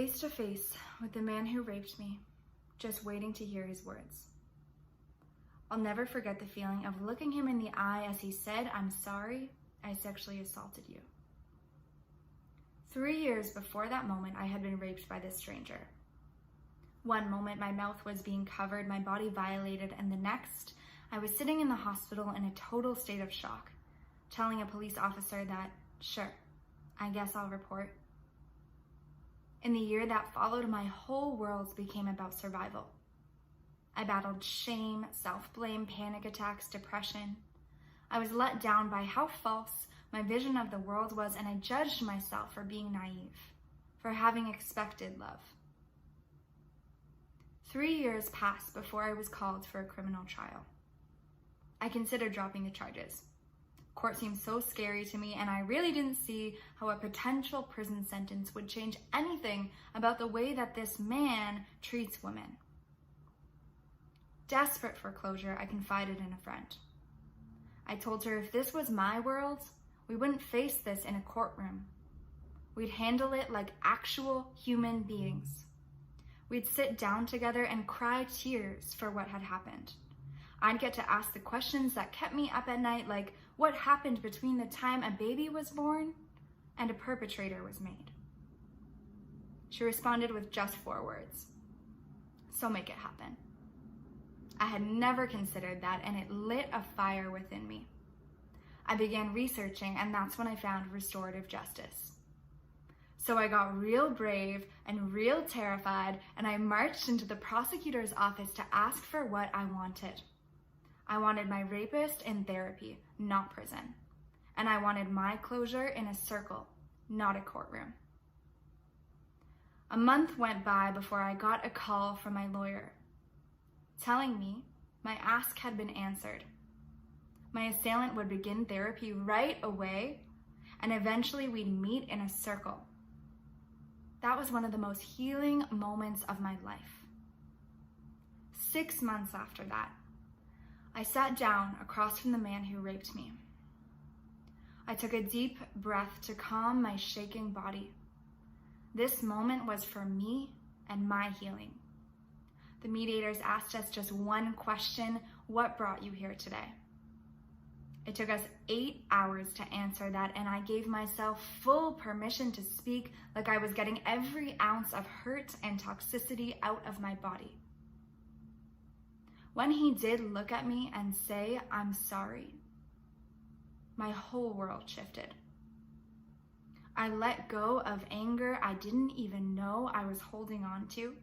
face to face with the man who raped me, just waiting to hear his words. I'll never forget the feeling of looking him in the eye as he said, "I'm sorry, I sexually assaulted you." 3 years before that moment, I had been raped by this stranger. One moment, my mouth was being covered, my body violated, and the next, I was sitting in the hospital in a total state of shock, telling a police officer that, sure, I guess I'll report. In the year that followed, my whole world became about survival. I battled shame, self-blame, panic attacks, depression. I was let down by how false my vision of the world was, and I judged myself for being naive, for having expected love. 3 years passed before I was called for a criminal trial. I considered dropping the charges. Court seemed so scary to me, and I really didn't see how a potential prison sentence would change anything about the way that this man treats women. Desperate for closure, I confided in a friend. I told her if this was my world, we wouldn't face this in a courtroom. We'd handle it like actual human beings. We'd sit down together and cry tears for what had happened. I'd get to ask the questions that kept me up at night, like what happened between the time a baby was born and a perpetrator was made. She responded with just 4 words: "So make it happen." I had never considered that, and it lit a fire within me. I began researching, and that's when I found restorative justice. So I got real brave and real terrified, and I marched into the prosecutor's office to ask for what I wanted. I wanted my rapist in therapy, not prison. And I wanted my closure in a circle, not a courtroom. A month went by before I got a call from my lawyer, telling me my ask had been answered. My assailant would begin therapy right away, and eventually we'd meet in a circle. That was one of the most healing moments of my life. 6 months after that, I sat down across from the man who raped me. I took a deep breath to calm my shaking body. This moment was for me and my healing. The mediators asked us just one question: what brought you here today? It took us 8 hours to answer that, and I gave myself full permission to speak like I was getting every ounce of hurt and toxicity out of my body. When he did look at me and say, "I'm sorry," my whole world shifted. I let go of anger I didn't even know I was holding on to.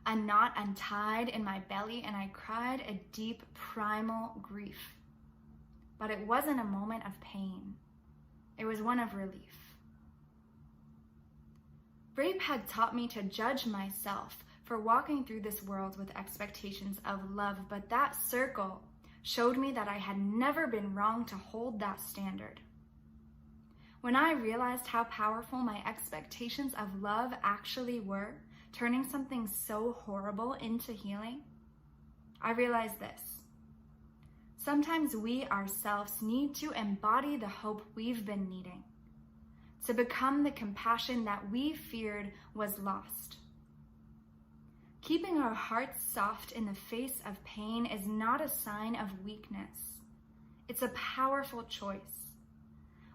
A knot untied in my belly, and I cried a deep, primal grief. But it wasn't a moment of pain. It was one of relief. Rape had taught me to judge myself for walking through this world with expectations of love, but that circle showed me that I had never been wrong to hold that standard. When I realized how powerful my expectations of love actually were, turning something so horrible into healing, I realized this. Sometimes we ourselves need to embody the hope we've been needing, to become the compassion that we feared was lost. Keeping our hearts soft in the face of pain is not a sign of weakness. It's a powerful choice,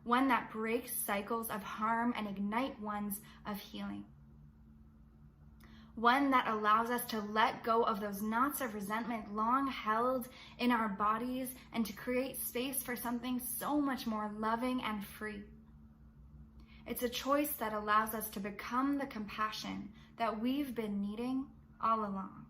one that breaks cycles of harm and ignites ones of healing. One that allows us to let go of those knots of resentment long held in our bodies and to create space for something so much more loving and free. It's a choice that allows us to become the compassion that we've been needing all along.